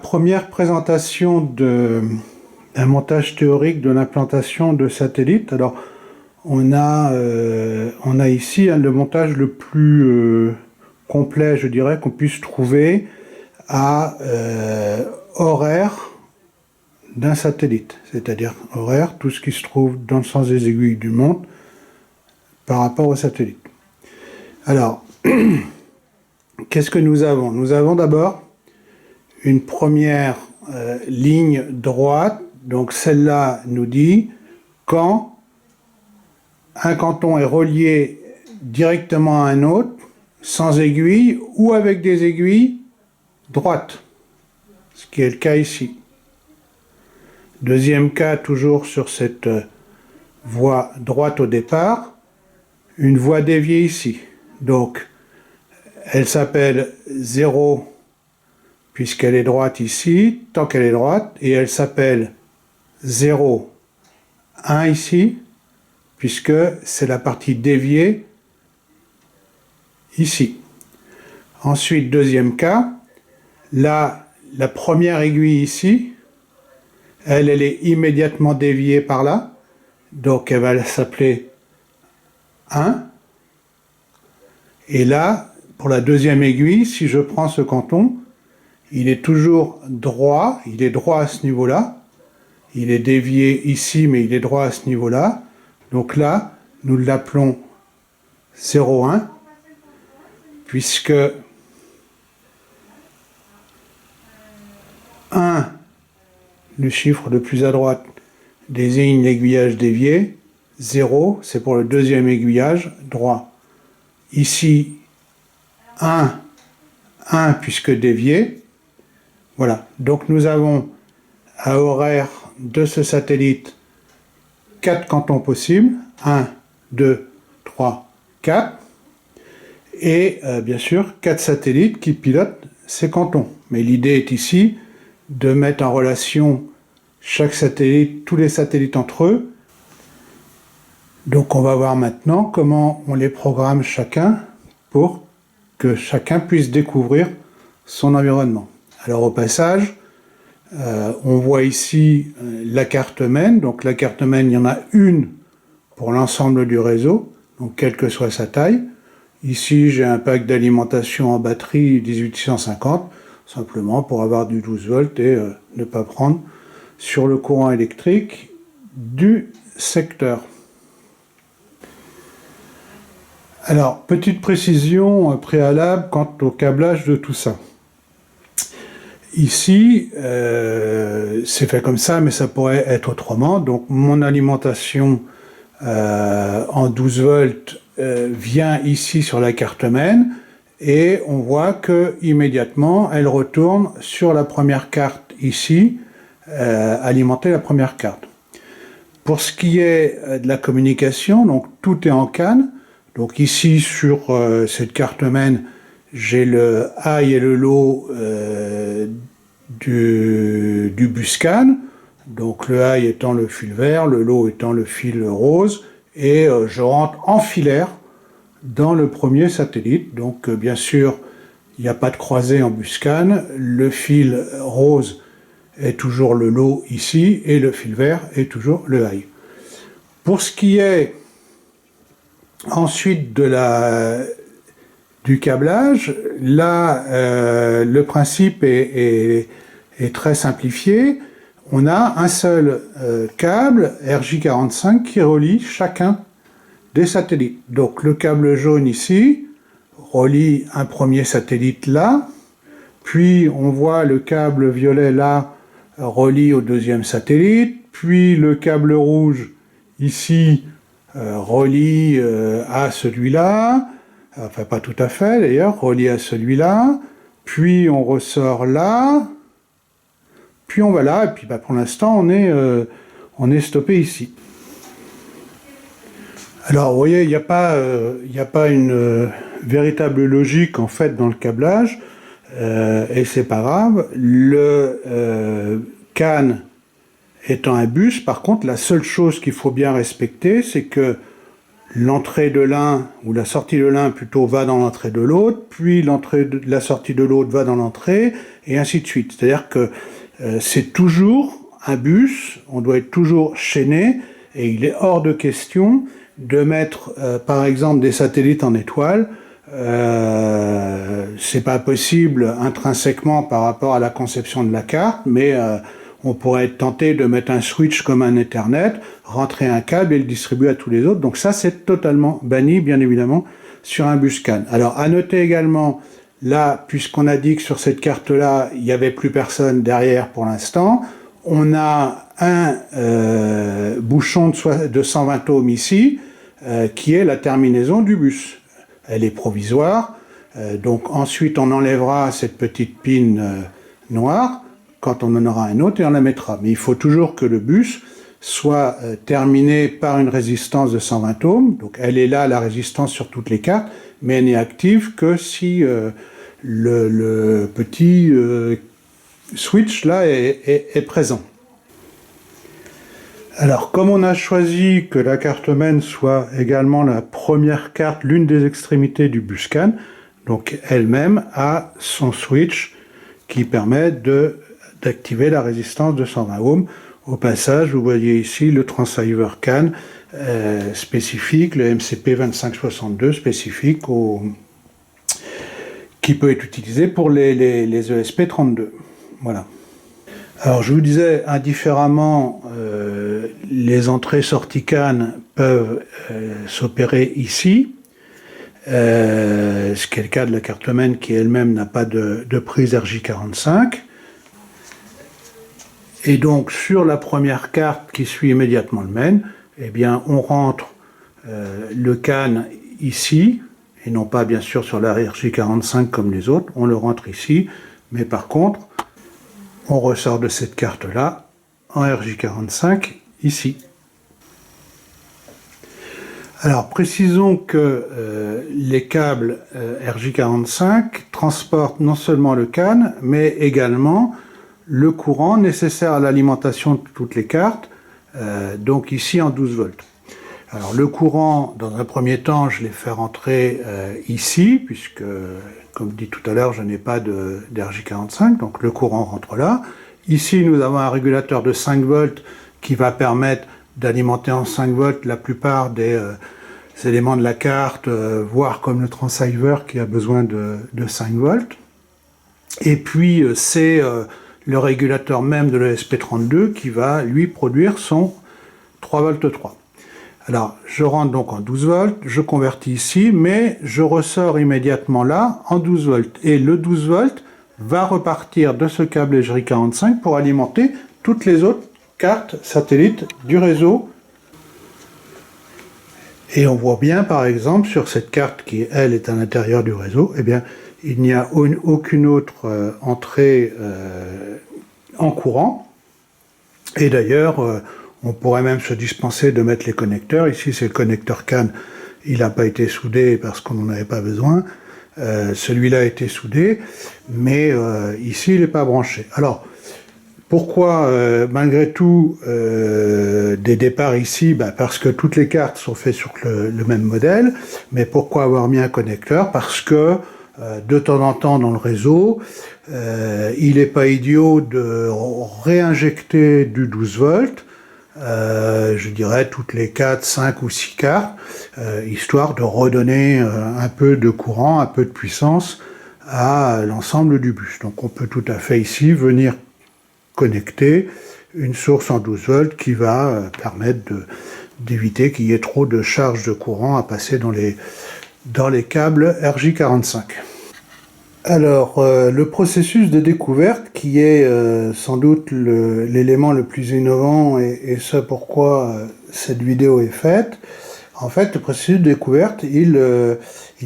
Première présentation d'un montage théorique de l'implantation de satellites. Alors, on a ici le montage le plus complet, je dirais, qu'on puisse trouver à horaire d'un satellite, c'est-à-dire horaire, tout ce qui se trouve dans le sens des aiguilles du monde par rapport au satellite. Alors, qu'est-ce que nous avons? Nous avons d'abord une première ligne droite, donc celle-là nous dit quand un canton est relié directement à un autre, sans aiguille ou avec des aiguilles droites, ce qui est le cas ici. Deuxième cas, toujours sur cette voie droite au départ, une voie déviée ici. Donc, elle s'appelle 0 puisqu'elle est droite ici, tant qu'elle est droite, et elle s'appelle 0, 1 ici, puisque c'est la partie déviée ici. Ensuite, deuxième cas, là, la première aiguille ici, elle est immédiatement déviée par là, donc elle va s'appeler 1. Et là, pour la deuxième aiguille, si je prends ce canton, il est toujours droit, il est droit à ce niveau-là. Il est dévié ici, mais il est droit à ce niveau-là. Donc là, nous l'appelons 0,1, puisque 1, le chiffre le plus à droite, désigne l'aiguillage dévié. 0, c'est pour le deuxième aiguillage droit. Ici, 1, puisque dévié. Voilà, donc nous avons à horaire de ce satellite 4 cantons possibles, 1, 2, 3, 4, et bien sûr 4 satellites qui pilotent ces cantons. Mais l'idée est ici de mettre en relation chaque satellite, tous les satellites entre eux. Donc on va voir maintenant comment on les programme chacun pour que chacun puisse découvrir son environnement. Alors au passage, on voit ici la carte mène. Donc la carte mène, il y en a une pour l'ensemble du réseau, donc quelle que soit sa taille. Ici, j'ai un pack d'alimentation en batterie 18650, simplement pour avoir du 12 volts et ne pas prendre sur le courant électrique du secteur. Alors, petite précision préalable quant au câblage de tout ça. Ici, c'est fait comme ça, mais ça pourrait être autrement. Donc, mon alimentation en 12 volts vient ici sur la carte mène et on voit que immédiatement, elle retourne sur la première carte ici, alimenter la première carte. Pour ce qui est de la communication, donc tout est en CAN. Donc ici, sur cette carte mène, j'ai le high et le low du bus CAN. Donc le high étant le fil vert, le low étant le fil rose. Et je rentre en filaire dans le premier satellite. Donc bien sûr, il n'y a pas de croisée en bus CAN. Le fil rose est toujours le low ici et le fil vert est toujours le high. Pour ce qui est ensuite du câblage, là, le principe est très simplifié. On a un seul câble RJ45 qui relie chacun des satellites. Donc le câble jaune ici relie un premier satellite là, puis on voit le câble violet là relie au deuxième satellite, puis le câble rouge ici relie à celui-là, enfin pas tout à fait d'ailleurs, relie à celui-là, puis on ressort là, puis on va là, et puis pour l'instant on est stoppé ici. Alors vous voyez, il n'y a pas une véritable logique en fait dans le câblage, et c'est pas grave. Le CAN étant un bus, par contre, la seule chose qu'il faut bien respecter, c'est que l'entrée de l'un, ou la sortie de l'un plutôt, va dans l'entrée de l'autre, puis la sortie de l'autre va dans l'entrée, et ainsi de suite. C'est-à-dire que c'est toujours un bus, on doit être toujours chaîné, et il est hors de question de mettre, par exemple, des satellites en étoile. C'est pas possible intrinsèquement par rapport à la conception de la carte, mais on pourrait être tenté de mettre un switch comme un Ethernet, rentrer un câble et le distribuer à tous les autres. Donc ça, c'est totalement banni, bien évidemment, sur un bus CAN. Alors, à noter également, là, puisqu'on a dit que sur cette carte-là, il n'y avait plus personne derrière pour l'instant, on a un bouchon de 120 ohms ici, qui est la terminaison du bus. Elle est provisoire, donc ensuite on enlèvera cette petite pin noire, quand on en aura un autre, et on la mettra. Mais il faut toujours que le bus soit terminé par une résistance de 120 ohms. Donc elle est là, la résistance sur toutes les cartes, mais elle n'est active que si le petit switch là est présent. Alors, comme on a choisi que la carte main soit également la première carte, l'une des extrémités du bus CAN, donc elle-même a son switch qui permet d'activer la résistance de 120 ohms. Au passage, vous voyez ici le transceiver CAN spécifique, le MCP 2562 spécifique qui peut être utilisé pour les ESP32. Voilà. Alors je vous disais, indifféremment, les entrées-sorties CAN peuvent s'opérer ici, ce qui est le cas de la carte main qui elle-même n'a pas de prise RJ45. Et donc sur la première carte qui suit immédiatement le main, eh bien on rentre le CAN ici, et non pas bien sûr sur la RJ45 comme les autres, on le rentre ici, mais par contre, on ressort de cette carte-là en RJ45 ici. Alors précisons que les câbles RJ45 transportent non seulement le CAN, mais également le courant nécessaire à l'alimentation de toutes les cartes, donc ici en 12 volts. Alors le courant, dans un premier temps, je l'ai fait rentrer ici, puisque, comme dit tout à l'heure, je n'ai pas d'RJ45, donc le courant rentre là. Ici, nous avons un régulateur de 5 volts qui va permettre d'alimenter en 5 volts la plupart des éléments de la carte, voire comme le transceiver qui a besoin de 5 volts. Et puis, c'est le régulateur même de l'ESP32 qui va, lui, produire son 3 volts 3. Alors, je rentre donc en 12 volts, je convertis ici, mais je ressors immédiatement là en 12 volts. Et le 12 volts va repartir de ce câble RJ45 pour alimenter toutes les autres cartes satellites du réseau. Et on voit bien, par exemple, sur cette carte qui, elle, est à l'intérieur du réseau, eh bien, il n'y a aucune autre entrée en courant. Et d'ailleurs, on pourrait même se dispenser de mettre les connecteurs. Ici, c'est le connecteur CAN. Il n'a pas été soudé parce qu'on n'en avait pas besoin. Celui-là a été soudé, mais ici, il n'est pas branché. Alors, pourquoi, malgré tout, des départs ici? Parce que toutes les cartes sont faites sur le même modèle. Mais pourquoi avoir mis un connecteur? Parce que, de temps en temps dans le réseau, il n'est pas idiot de réinjecter du 12 volts, je dirais toutes les 4, 5 ou 6 cartes, histoire de redonner un peu de courant, un peu de puissance à l'ensemble du bus. Donc on peut tout à fait ici venir connecter une source en 12 volts qui va permettre d'éviter qu'il y ait trop de charge de courant à passer dans les câbles RJ45. Alors, le processus de découverte, qui est sans doute l'élément le plus innovant et ce pourquoi cette vidéo est faite, en fait, le processus de découverte, il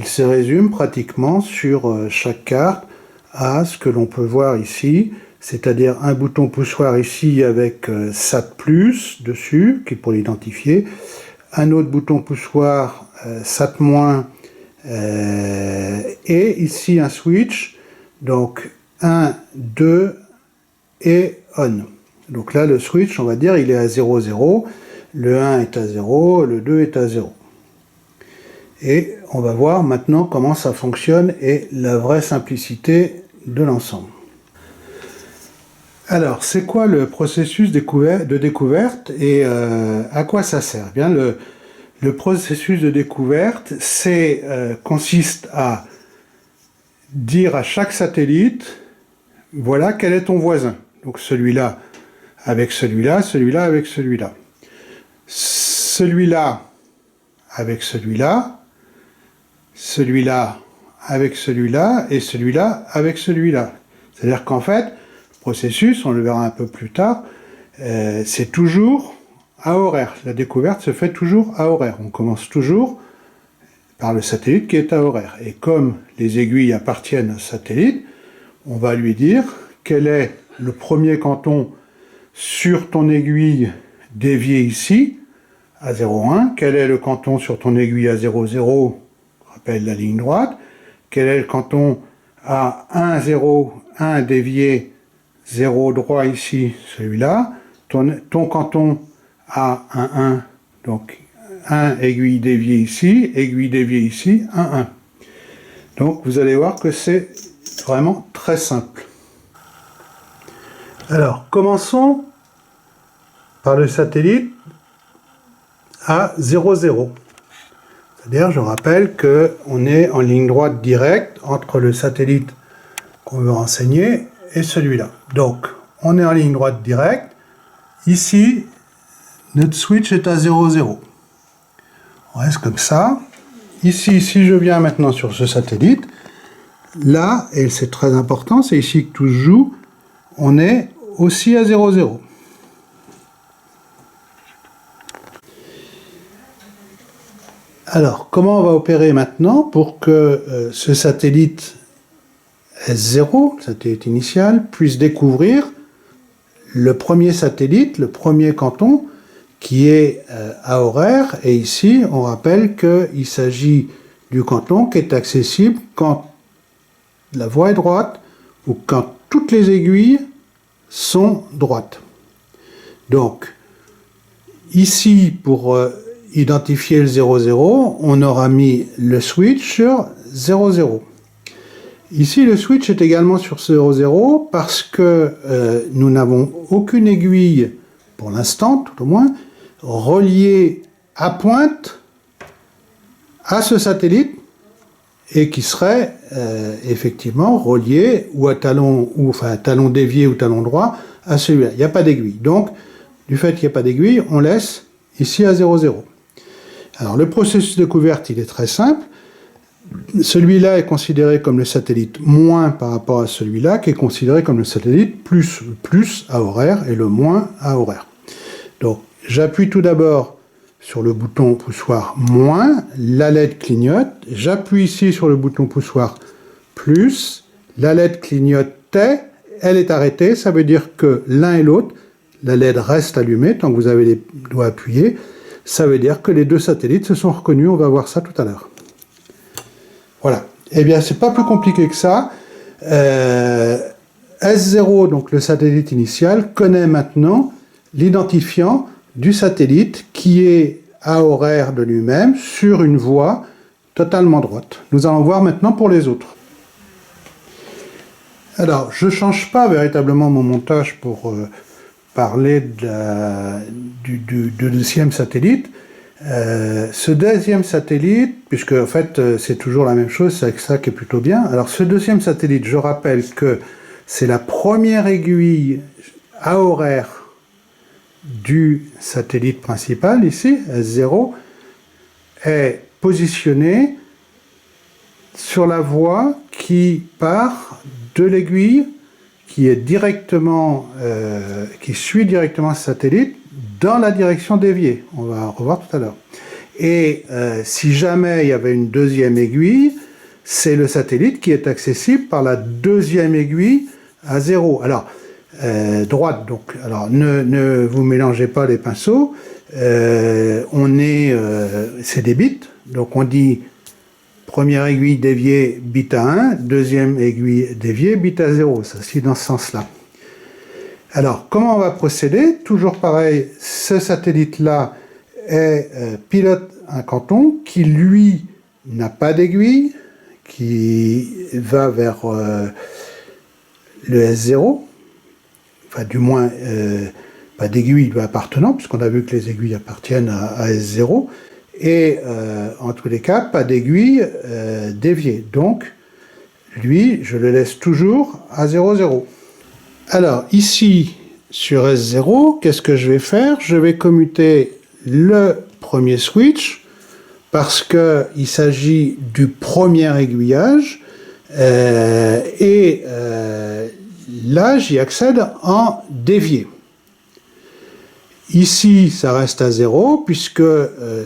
se résume pratiquement sur chaque carte à ce que l'on peut voir ici, c'est-à-dire un bouton poussoir ici avec SAT+, dessus, qui est pour l'identifier, un autre bouton poussoir SAT-, et ici un switch, donc 1, 2 et on. Donc là le switch, on va dire, il est à 0, 0, le 1 est à 0, le 2 est à 0. Et on va voir maintenant comment ça fonctionne et la vraie simplicité de l'ensemble. Alors, c'est quoi le processus de découverte et à quoi ça sert? Eh bien, le processus de découverte consiste à dire à chaque satellite, voilà quel est ton voisin. Donc celui-là avec celui-là, celui-là avec celui-là. Celui-là avec celui-là, celui-là avec celui-là et celui-là avec celui-là. C'est-à-dire qu'en fait, le processus, on le verra un peu plus tard, c'est toujours à horaire. La découverte se fait toujours à horaire. On commence toujours par le satellite qui est à horaire. Et comme les aiguilles appartiennent au satellite, on va lui dire quel est le premier canton sur ton aiguille déviée ici, à 0,1, quel est le canton sur ton aiguille à 0,0, rappelle la ligne droite, quel est le canton à 1,0,1 dévié 0 droit ici, celui-là, ton canton à 1,1, donc 1 aiguille déviée ici, 1,1. Donc vous allez voir que c'est vraiment très simple. Alors, commençons par le satellite à 0,0. C'est-à-dire, je rappelle qu'on est en ligne droite directe entre le satellite qu'on veut renseigner et celui-là. Donc, on est en ligne droite directe. Ici, notre switch est à 0,0. On reste comme ça. Ici, si je viens maintenant sur ce satellite, là, et c'est très important, c'est ici que tout se joue, on est aussi à 0,0. Alors, comment on va opérer maintenant pour que ce satellite S0, le satellite initial, puisse découvrir le premier satellite, le premier canton, qui est à horaire, et ici, on rappelle qu'il s'agit du canton qui est accessible quand la voie est droite ou quand toutes les aiguilles sont droites. Donc, ici, pour identifier le 0,0, on aura mis le switch sur 0,0. Ici, le switch est également sur 0,0 parce que nous n'avons aucune aiguille, pour l'instant tout au moins, reliée à pointe à ce satellite et qui serait effectivement reliée ou à talon, ou enfin talon dévié ou talon droit à celui-là. Il n'y a pas d'aiguille. Donc, du fait qu'il n'y a pas d'aiguille, on laisse ici à 0,0. Alors, le processus de découverte, il est très simple. Celui-là est considéré comme le satellite moins par rapport à celui-là, qui est considéré comme le satellite plus à horaire et le moins à horaire. Donc, j'appuie tout d'abord sur le bouton poussoir moins, la LED clignote, j'appuie ici sur le bouton poussoir plus, la LED clignotait, elle est arrêtée, ça veut dire que l'un et l'autre, la LED reste allumée tant que vous avez les doigts appuyés, ça veut dire que les deux satellites se sont reconnus, on va voir ça tout à l'heure. Voilà, eh bien c'est pas plus compliqué que ça. S0, donc le satellite initial, connaît maintenant l'identifiant du satellite qui est à horaire de lui-même sur une voie totalement droite. Nous allons voir maintenant pour les autres. Alors, je ne change pas véritablement mon montage pour parler du deuxième satellite. Ce deuxième satellite, puisque en fait c'est toujours la même chose, c'est ça qui est plutôt bien. Alors ce deuxième satellite, je rappelle que c'est la première aiguille à horaire du satellite principal, ici, S0, est positionnée sur la voie qui part de l'aiguille qui suit directement ce satellite dans la direction déviée. On va revoir tout à l'heure. Et si jamais il y avait une deuxième aiguille, c'est le satellite qui est accessible par la deuxième aiguille à 0. Alors, droite, donc. Alors, ne vous mélangez pas les pinceaux. C'est des bits. Donc, on dit première aiguille déviée, bit à 1, deuxième aiguille déviée, bit à 0. Ça c'est dans ce sens-là. Alors, comment on va procéder? Toujours pareil, ce satellite-là pilote un canton qui, lui, n'a pas d'aiguille, qui va vers le S0, enfin du moins pas d'aiguille lui appartenant, puisqu'on a vu que les aiguilles appartiennent à S0, et en tous les cas, pas d'aiguille déviée. Donc, lui, je le laisse toujours à 0, 0. Alors, ici, sur S0, qu'est-ce que je vais faire? Je vais commuter le premier switch, parce qu'il s'agit du premier aiguillage, et là, j'y accède en dévié. Ici, ça reste à 0, puisque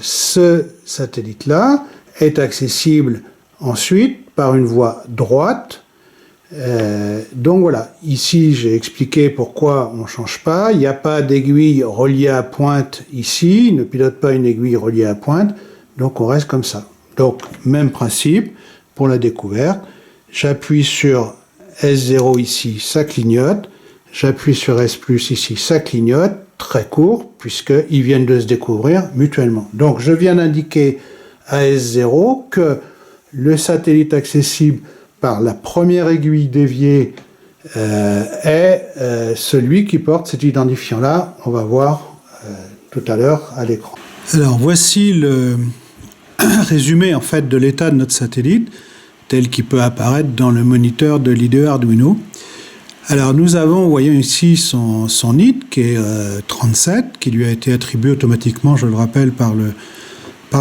ce satellite-là est accessible ensuite par une voie droite. Donc voilà, ici j'ai expliqué pourquoi on ne change pas. Il n'y a pas d'aiguille reliée à pointe ici, il ne pilote pas une aiguille reliée à pointe, donc on reste comme ça. Donc même principe pour la découverte, j'appuie sur S0 ici, ça clignote, j'appuie sur S+, ici, ça clignote, très court, puisqu'ils viennent de se découvrir mutuellement. Donc je viens d'indiquer à S0 que le satellite accessible par la première aiguille déviée est celui qui porte cet identifiant-là. On va voir tout à l'heure à l'écran. Alors voici le résumé en fait de l'état de notre satellite, tel qu'il peut apparaître dans le moniteur de l'IDE Arduino. Alors nous avons, voyons ici son NID qui est 37, qui lui a été attribué automatiquement, je le rappelle, par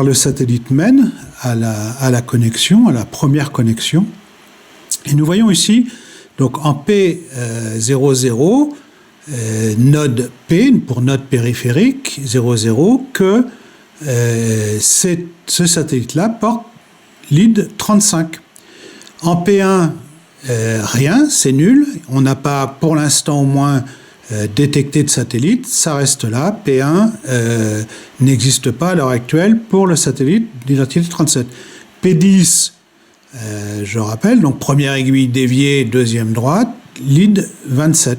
le satellite MEN à la connexion, à la première connexion. Et nous voyons ici, donc en P00, node P, pour node périphérique, 00, que ce satellite-là porte lead 35. En P1, rien, c'est nul. On n'a pas, pour l'instant au moins, détecté de satellite. Ça reste là. P1 n'existe pas à l'heure actuelle pour le satellite d'identité 37. P10, je rappelle, donc première aiguille déviée, deuxième droite, lead 27.